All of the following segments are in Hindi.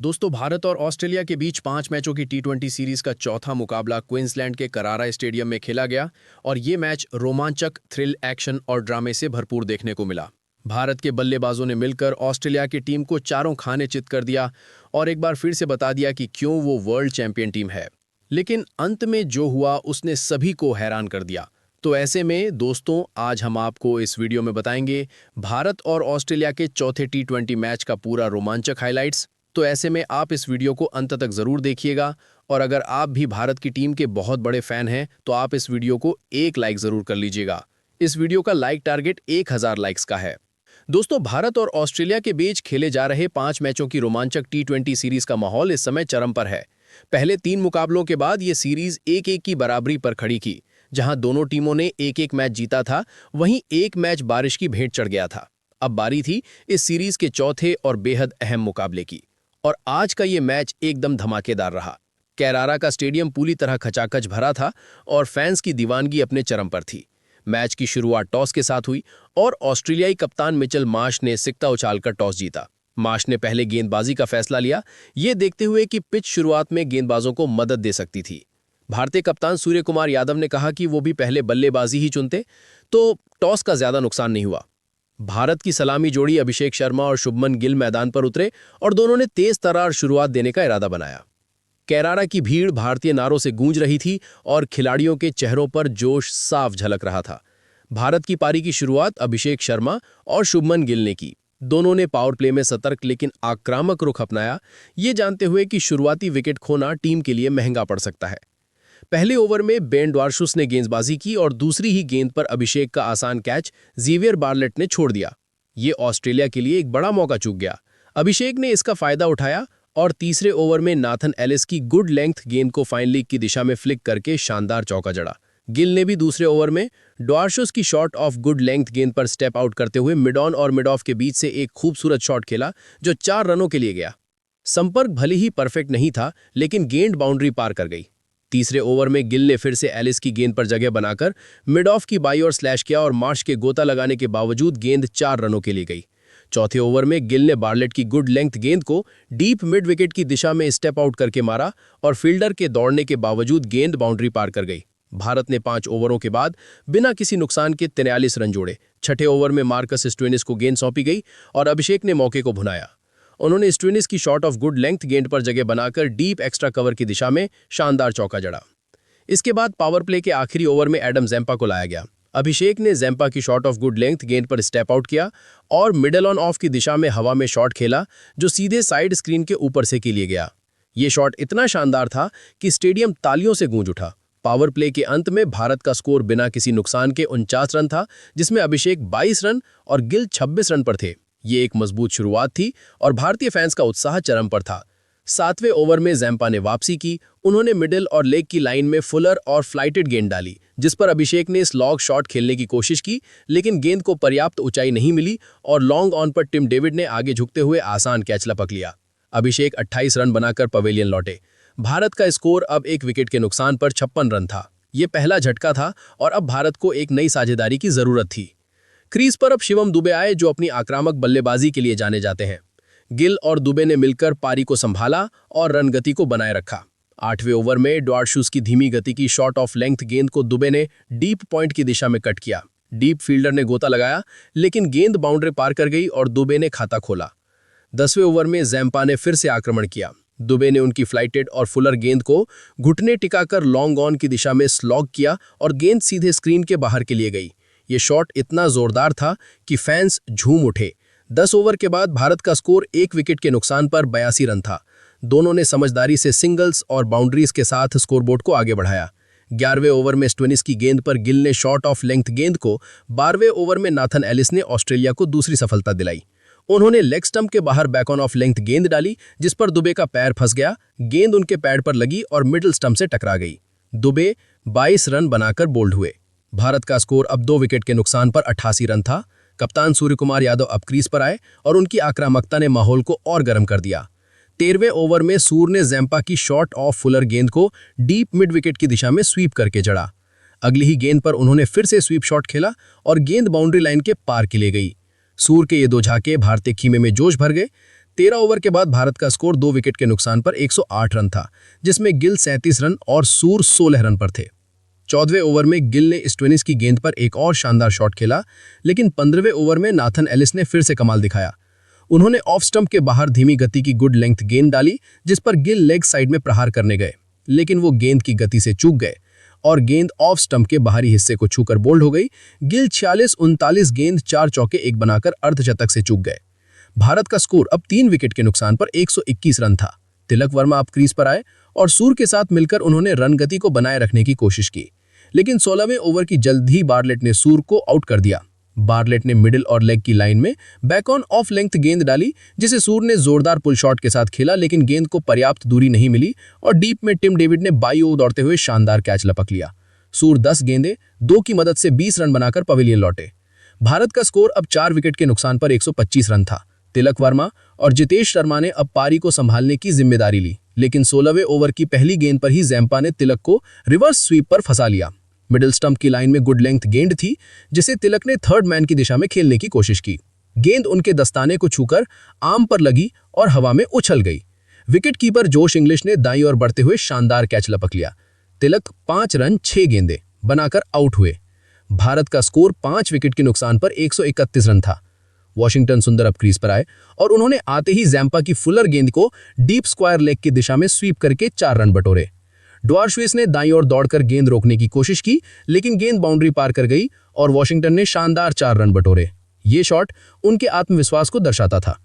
दोस्तों, भारत और ऑस्ट्रेलिया के बीच 5 मैचों की टी20 सीरीज का चौथा मुकाबला क्वींसलैंड के करारा स्टेडियम में खेला गया और ये मैच रोमांचक, थ्रिल, एक्शन और ड्रामे से भरपूर देखने को मिला। भारत के बल्लेबाजों ने मिलकर ऑस्ट्रेलिया की टीम को चारों खाने चित कर दिया और एक बार फिर से बता दिया कि क्यों वो वर्ल्ड चैंपियन टीम है। लेकिन अंत में जो हुआ उसने सभी को हैरान कर दिया। तो ऐसे में दोस्तों, आज हम आपको इस वीडियो में बताएंगे भारत और ऑस्ट्रेलिया के चौथे टी20 मैच का पूरा रोमांचक हाइलाइट्स। तो ऐसे में आप इस वीडियो को अंत तक जरूर देखिएगा और अगर आप भी भारत की टीम के बहुत बड़े फैन हैं तो आप इस वीडियो को एक लाइक जरूर कर लीजिएगा। इस वीडियो का लाइक टारगेट 1000 लाइक्स का है। दोस्तों, भारत और ऑस्ट्रेलिया के बीच खेले जा रहे 5 मैचों की रोमांचक टी20 सीरीज का माहौल इस समय चरम पर है। पहले 3 मुकाबलों के बाद ये सीरीज 1-1 की बराबरी पर खड़ी की। जहां दोनों टीमों ने 1-1 मैच जीता था, वहीं एक मैच बारिश की भेंट चढ़ गया था। अब बारी थी इस सीरीज के चौथे और बेहद अहम मुकाबले की। और आज का ये मैच एकदम धमाकेदार रहा। कैरारा का स्टेडियम पूरी तरह खचाखच भरा था और फैंस की दीवानगी अपने चरम पर थी। मैच की शुरुआत टॉस के साथ हुई और ऑस्ट्रेलियाई कप्तान मिचेल मार्श ने सिक्का उछालकर टॉस जीता। मार्श ने पहले गेंदबाजी का फैसला लिया, ये देखते हुए कि पिच शुरुआत में गेंदबाजों को मदद दे सकती थी। भारतीय कप्तान सूर्य कुमार यादव ने कहा कि वो भी पहले बल्लेबाजी ही चुनते, तो टॉस का ज्यादा नुकसान नहीं हुआ। भारत की सलामी जोड़ी अभिषेक शर्मा और शुभमन गिल मैदान पर उतरे और दोनों ने तेज तर्रार शुरुआत देने का इरादा बनाया। कैरारा की भीड़ भारतीय नारों से गूंज रही थी और खिलाड़ियों के चेहरों पर जोश साफ झलक रहा था। भारत की पारी की शुरुआत अभिषेक शर्मा और शुभमन गिल ने की। दोनों ने पावर प्ले में सतर्क लेकिन आक्रामक रुख अपनाया, ये जानते हुए कि शुरुआती विकेट खोना टीम के लिए महंगा पड़ सकता है। पहले ओवर में बेन ड्वार्शुस ने गेंदबाजी की और दूसरी ही गेंद पर अभिषेक का आसान कैच ज़ेवियर बार्लेट ने छोड़ दिया। ये ऑस्ट्रेलिया के लिए एक बड़ा मौका चूक गया। अभिषेक ने इसका फायदा उठाया और तीसरे ओवर में नाथन एलिस की गुड लेंथ गेंद को फाइन लीग की दिशा में फ्लिक करके शानदार चौका जड़ा। गिल ने भी दूसरे ओवर में ड्वार्शुस की शॉट ऑफ गुड लेंथ गेंद पर स्टेप आउट करते हुए मिड ऑन और मिड ऑफ के बीच से एक खूबसूरत शॉट खेला जो 4 रनों के लिए गया। संपर्क भले ही परफेक्ट नहीं था, लेकिन गेंद बाउंड्री पार कर गई। तीसरे ओवर में गिल ने फिर से एलिस की गेंद पर जगह बनाकर मिड ऑफ की बाई ओर स्लैश किया और मार्श के गोता लगाने के बावजूद गेंद 4 रनों के लिए गई। चौथे ओवर में गिल ने बार्लेट की गुड लेंथ गेंद को डीप मिड विकेट की दिशा में स्टेप आउट करके मारा और फील्डर के दौड़ने के बावजूद गेंद बाउंड्री पार कर गई। भारत ने 5 ओवरों के बाद बिना किसी नुकसान के 43 रन जोड़े। छठे ओवर में मार्कस स्टोइनिस को गेंद सौंपी गई और अभिषेक ने मौके को भुनाया। उन्होंने स्टोइनिस की शॉट ऑफ गुड लेंथ गेंद पर जगह बनाकर डीप एक्स्ट्रा कवर की दिशा में शानदार चौका जड़ा। इसके बाद पावर प्ले के आखिरी ओवर में एडम ज़ेम्पा को लाया गया। अभिषेक ने ज़ेम्पा की शॉट ऑफ गुड लेंथ गेंद पर स्टेप आउट किया और मिडल ऑन ऑफ की दिशा में हवा में शॉट खेला जो सीधे साइड स्क्रीन के ऊपर से के लिए गया। ये शॉट इतना शानदार था कि स्टेडियम तालियों से गूंज उठा। पावर प्ले के अंत में भारत का स्कोर बिना किसी नुकसान के 49 रन था, जिसमें अभिषेक 22 रन और गिल 26 रन पर थे। ये एक मजबूत शुरुआत थी और भारतीय फैंस का उत्साह चरम पर था। 7वें ओवर में ज़ेम्पा ने वापसी की। उन्होंने मिडिल और लेग की लाइन में फुलर और फ्लाइटेड गेंद डाली, जिस पर अभिषेक ने स्लॉग शॉट खेलने की कोशिश की, लेकिन गेंद को पर्याप्त ऊंचाई नहीं मिली और लॉन्ग ऑन पर टिम डेविड ने आगे झुकते हुए आसान कैच लपक लिया। अभिषेक 28 रन बनाकर पवेलियन लौटे। भारत का स्कोर अब 1 विकेट के नुकसान पर 56 रन था। ये पहला झटका था और अब भारत को एक नई साझेदारी की जरूरत थी। क्रीज पर अब शिवम दुबे आए, जो अपनी आक्रामक बल्लेबाजी के लिए जाने जाते हैं। गिल और दुबे ने मिलकर पारी को संभाला और रन गति को बनाए रखा। 8वें ओवर में ड्वार्शुस की धीमी गति की शॉट ऑफ लेंथ गेंद को दुबे ने डीप पॉइंट की दिशा में कट किया। डीप फील्डर ने गोता लगाया, लेकिन गेंद बाउंड्री पार कर गई और दुबे ने खाता खोला। 10वें ओवर में ज़ेम्पा ने फिर से आक्रमण किया। दुबे ने उनकी फ्लाइटेड और फुलर गेंद को घुटने टिकाकर लॉन्ग ऑन की दिशा में स्लॉग किया और गेंद सीधे स्क्रीन के बाहर के लिए गई। ये शॉट इतना जोरदार था कि फैंस झूम उठे। 10 ओवर के बाद भारत का स्कोर 1 विकेट के नुकसान पर 82 रन था। दोनों ने समझदारी से सिंगल्स और बाउंड्रीज के साथ स्कोरबोर्ड को आगे बढ़ाया। 11वें ओवर में स्टोइनिस की गेंद पर गिल ने शॉट ऑफ लेंथ गेंद को 12वें ओवर में नाथन एलिस ने ऑस्ट्रेलिया को दूसरी सफलता दिलाई। उन्होंने लेग स्टंप के बाहर बैक ऑन ऑफ लेंथ गेंद डाली, जिस पर दुबे का पैर फंस गया। गेंद उनके पैड पर लगी और मिडिल स्टंप से टकरा गई। दुबे 22 रन बनाकर बोल्ड हुए। भारत का स्कोर अब 2 विकेट के नुकसान पर 88 रन था। कप्तान सूर्य कुमार यादव अब क्रीज पर आए और उनकी आक्रामकता ने माहौल को और गर्म कर दिया। 13वें ओवर में सूर ने ज़ेम्पा की शॉट ऑफ फुलर गेंद को डीप मिड विकेट की दिशा में स्वीप करके जड़ा। अगली ही गेंद पर उन्होंने फिर से स्वीप शॉट खेला और गेंद बाउंड्री लाइन के पार के लिए गई। सूर के ये 2 झाके भारतीय खीमे में जोश भर गए। 13 ओवर के बाद भारत का स्कोर 2 विकेट के नुकसान पर 108 रन था, जिसमें गिल 37 रन और सूर 16 रन पर थे। 14वें ओवर में गिल ने स्टोइनिस की गेंद पर एक और शानदार शॉट खेला, लेकिन 15वें ओवर में नाथन एलिस ने फिर से कमाल दिखाया। उन्होंने ऑफ स्टंप के बाहर धीमी गति की गुड लेंथ गेंद डाली, जिस पर गिल लेग साइड में प्रहार करने गए, लेकिन वो गेंद की गति से चूक गए और गेंद ऑफ स्टंप के बाहरी हिस्से को छूकर बोल्ड हो गई। गिल 46-39 गेंद 4 चौके 1 बनाकर अर्धशतक से चूक गए। भारत का स्कोर अब 3 विकेट के नुकसान पर 121 रन था। तिलक वर्मा अब क्रीज पर आए और सूर के साथ मिलकर उन्होंने रन गति को बनाए रखने की कोशिश की, लेकिन 16वें ओवर की जल्द ही बार्लेट ने सूर को आउट कर दिया। बार्लेट ने मिडिल और लेग की लाइन में बैक ऑन ऑफ लेंथ गेंद डाली, जिसे सूर ने जोरदार पुल शॉट के साथ खेला, लेकिन गेंद को पर्याप्त दूरी नहीं मिली और डीप में टिम डेविड ने बाई ओर दौड़ते हुए शानदार कैच लपक लिया। सूर 10 गेंदें 2 की मदद से 20 रन बनाकर पवेलियन लौटे। भारत का स्कोर अब 4 विकेट के नुकसान पर 125 रन था। तिलक वर्मा और जितेश शर्मा ने अब पारी को संभालने की जिम्मेदारी ली, लेकिन 16वें ओवर की पहली गेंद पर ही जैम्पा ने तिलक को रिवर्स स्वीप पर फंसा लिया। मिडिल स्टंप की लाइन में गुड लेंथ गेंद थी, जिसे तिलक ने थर्ड मैन की दिशा में खेलने की कोशिश की। गेंद उनके दस्ताने को छूकर आर्म पर लगी और हवा में उछल गई। विकेट कीपर जोश इंग्लिश ने दाईं ओर बढ़ते हुए शानदार कैच लपक लिया। तिलक 5 रन 6 गेंदें बनाकर आउट हुए। भारत का स्कोर 5 विकेट के नुकसान पर 131 रन था। वॉशिंगटन सुंदर अब क्रीज पर आए और उन्होंने आते ही जैम्पा की फुलर गेंद को डीप स्क्वायर लेग की दिशा में स्वीप करके 4 रन बटोरे। ड्वार्शविस ने दाईं ओर दौड़कर गेंद रोकने की कोशिश की, लेकिन गेंद बाउंड्री पार कर गई और वॉशिंगटन ने शानदार 4 रन बटोरे। ये शॉट उनके आत्मविश्वास को दर्शाता था।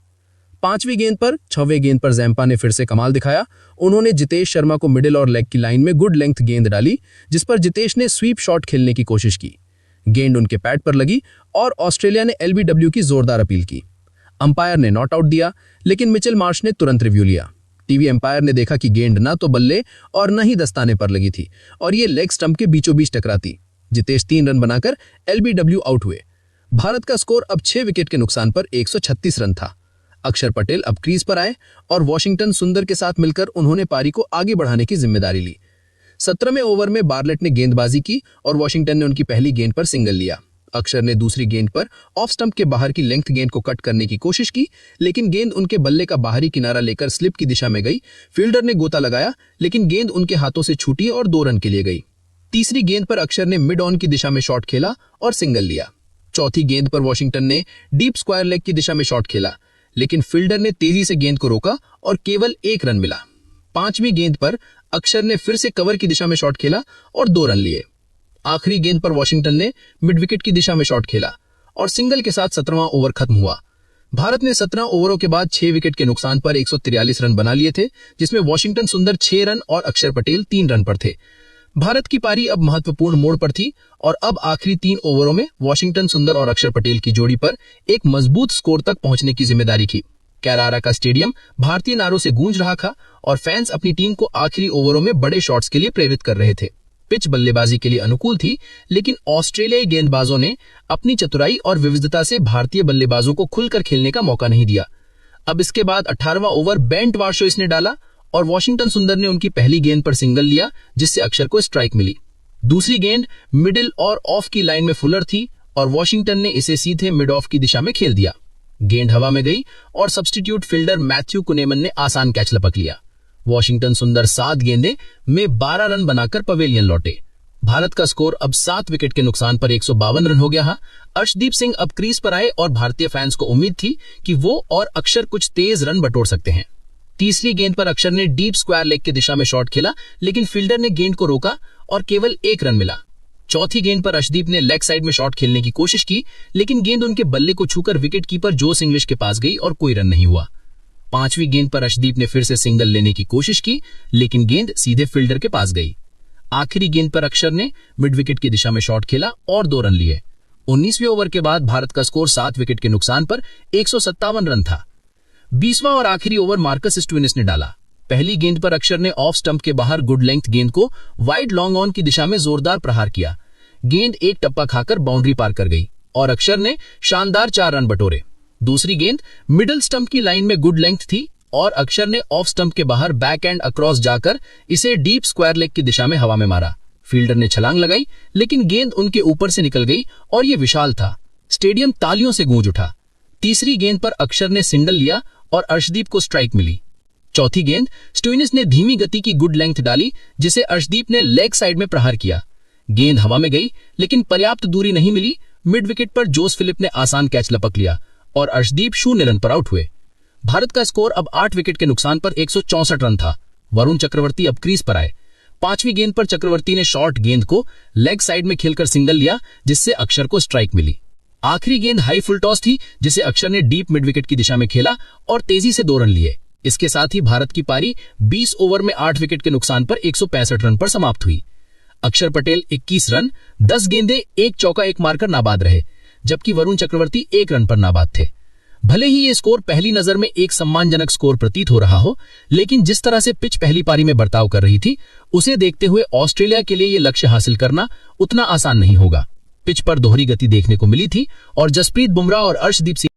5वीं गेंद पर 6वें गेंद पर जैम्पा ने फिर से कमाल दिखाया। उन्होंने जितेश शर्मा को मिडिल और लेग की लाइन में गुड लेंथ गेंद डाली, जिस पर जितेश ने स्वीप शॉट खेलने की कोशिश की। गेंद उनके पैड पर लगी और ऑस्ट्रेलिया ने एलबीडब्ल्यू की जोरदार अपील की। अंपायर ने नॉट आउट दिया, लेकिन मिचेल मार्श ने तुरंत रिव्यू लिया। टीवी एम्पायर ने देखा कि गेंद ना तो बल्ले और न ही दस्ताने पर लगी थी और ये लेग स्टंप के बीचों बीच टकराती। जितेश 3 रन बनाकर एलबीडब्ल्यू आउट हुए। भारत का स्कोर अब 6 विकेट के नुकसान पर 136 रन था। अक्षर पटेल अब क्रीज पर आए और वॉशिंगटन सुंदर के साथ मिलकर उन्होंने पारी को आगे बढ़ाने की जिम्मेदारी ली। 17वें ओवर में बार्लेट ने गेंदबाजी की और वॉशिंगटन ने उनकी पहली गेंद पर सिंगल लिया। अक्षर ने दूसरी गेंद पर ऑफ स्टंप के बाहर की लेंथ गेंद को कट करने की कोशिश की, लेकिन गेंद उनके बल्ले का बाहरी किनारा लेकर स्लिप की दिशा में गई। फील्डर ने गोता लगाया, लेकिन गेंद उनके हाथों से छूटी और 2 रन के लिए गई। तीसरी गेंद पर अक्षर ने मिड ऑन की दिशा में शॉट खेला और सिंगल लिया। चौथी गेंद पर वॉशिंगटन ने डीप स्क्वायर लेग की दिशा में शॉट खेला, लेकिन फील्डर ने तेजी से गेंद को रोका और केवल 1 रन मिला। 5वीं गेंद पर अक्षर ने फिर से कवर की दिशा में शॉट खेला और 2 रन लिए। आखिरी गेंद पर वॉशिंगटन ने मिड विकेट की दिशा में शॉट खेला और सिंगल के साथ 17वां ओवर खत्म हुआ। भारत ने 17 ओवरों के बाद 6 विकेट के नुकसान पर 143 रन बना लिए थे, जिसमें वॉशिंगटन सुंदर 6 रन और अक्षर पटेल 3 रन पर थे। भारत की पारी अब महत्वपूर्ण मोड़ पर थी और अब आखिरी 3 ओवरों में वॉशिंगटन सुंदर और अक्षर पटेल की जोड़ी पर एक मजबूत स्कोर तक पहुंचने की जिम्मेदारी थी। कैरारा का स्टेडियम भारतीय नारों से गूंज रहा था और फैंस अपनी टीम को आखिरी ओवरों में बड़े शॉट्स के लिए प्रेरित कर रहे थे। पिच बल्लेबाजी के लिए अनुकूल थी, लेकिन ऑस्ट्रेलियाई गेंदबाजों ने अपनी चतुराई और विविधता से भारतीय बल्लेबाजों को खुलकर खेलने का मौका नहीं दिया। अब इसके बाद 18वां ओवर बेन ड्वार्शविस ने डाला और वॉशिंगटन सुंदर ने उनकी पहली गेंद पर सिंगल लिया, जिससे अक्षर को स्ट्राइक मिली। दूसरी गेंद मिडिल और ऑफ की लाइन में फुलर थी और वॉशिंगटन ने इसे सीधे मिड ऑफ की दिशा में खेल दिया। गेंद हवा में गई और सब्स्टिट्यूट फील्डर मैथ्यू कुनेमन ने आसान कैच लपक लिया। वॉशिंगटन सुंदर 7 गेंदें में 12 रन बनाकर पवेलियन लौटे। भारत का स्कोर अब 7 विकेट के नुकसान पर 152 रन हो गया है। अर्शदीप सिंह अब क्रीज पर आए और भारतीय फैंस को उम्मीद थी कि वो और अक्षर कुछ तेज रन बटोर सकते हैं। तीसरी गेंद पर अक्षर ने डीप स्क्वायर लेग की दिशा में शॉट खेला, लेकिन फील्डर ने गेंद को रोका और केवल 1 रन मिला। चौथी गेंद पर अर्शदीप ने लेग साइड में शॉट खेलने की कोशिश की, लेकिन गेंद उनके बल्ले को छूकर विकेट कीपर जोश इंग्लिश के पास गई और कोई रन नहीं हुआ। 5वीं गेंद पर अर्शदीप ने फिर से सिंगल लेने की कोशिश की, लेकिन गेंद सीधे फील्डर के पास गई। आखिरी गेंद पर अक्षर ने मिड विकेट की दिशा में शॉट खेला और 2 रन लिए। 19वें ओवर के बाद भारत का स्कोर 7 विकेट के नुकसान पर 157 रन था। 20वां और आखिरी ओवर मार्कस स्टोइनिस ने डाला। पहली गेंद पर अक्षर ने ऑफ स्टंप के बाहर गुड लेंथ गेंद को वाइड लॉन्ग ऑन की दिशा में जोरदार प्रहार किया। गेंद एक टप्पा खाकर बाउंड्री पार कर गई और अक्षर ने शानदार 4 रन बटोरे। दूसरी गेंद मिडिल स्टंप की लाइन में गुड लेंथ थी और अक्षर ने ऑफ स्टंप के बाहर बैक एंड अक्रॉस जाकर इसे डीप स्क्वायर लेग की दिशा में हवा में मारा। फील्डर ने छलांग लगाई, लेकिन गेंद उनके ऊपर से निकल गई और यह विशाल था। स्टेडियम तालियों से गूंज उठा। तीसरी गेंद पर अक्षर ने सिंगल लिया और अर्शदीप को स्ट्राइक मिली। चौथी गेंद स्टोइनिस ने धीमी गति की गुड लेंथ डाली, जिसे अर्शदीप ने लेग साइड में प्रहार किया। गेंद हवा में गई, लेकिन पर्याप्त दूरी नहीं मिली। मिड विकेट पर जोस फिलिप ने आसान कैच लपक लिया और अर्शदीप 0 रन पर आउट हुए। भारत का स्कोर अब 8 विकेट के नुकसान पर 164 रन था। वरुण चक्रवर्ती अब क्रीज पर आए। 5वीं गेंद पर चक्रवर्ती ने शॉर्ट गेंद को लेग साइड में खेलकर सिंगल लिया, जिससे अक्षर को स्ट्राइक मिली। आखिरी गेंद हाई फुल टॉस थी, जिसे अक्षर ने डीप मिड विकेट की दिशा में खेला और तेजी से 2 रन लिए। इसके साथ ही भारत की पारी 20 ओवर में 8 विकेट के नुकसान पर 165 रन पर समाप्त हुई। अक्षर पटेल 21 रन, 10 गेंदें, 1 चौका 1 मारकर नाबाद रहे, जबकि वरुण चक्रवर्ती 1 रन पर नाबाद थे। भले ही ये स्कोर पहली नजर में एक सम्मानजनक स्कोर प्रतीत हो रहा हो, लेकिन जिस तरह से पिच पहली पारी में बर्ताव कर रही थी, उसे देखते हुए ऑस्ट्रेलिया के लिए ये लक्ष्य हासिल करना उतना आसान नहीं होगा। पिच पर दोहरी गति देखने को मिली थी और जसप्रीत बुमराह और अर्शदीप सिंह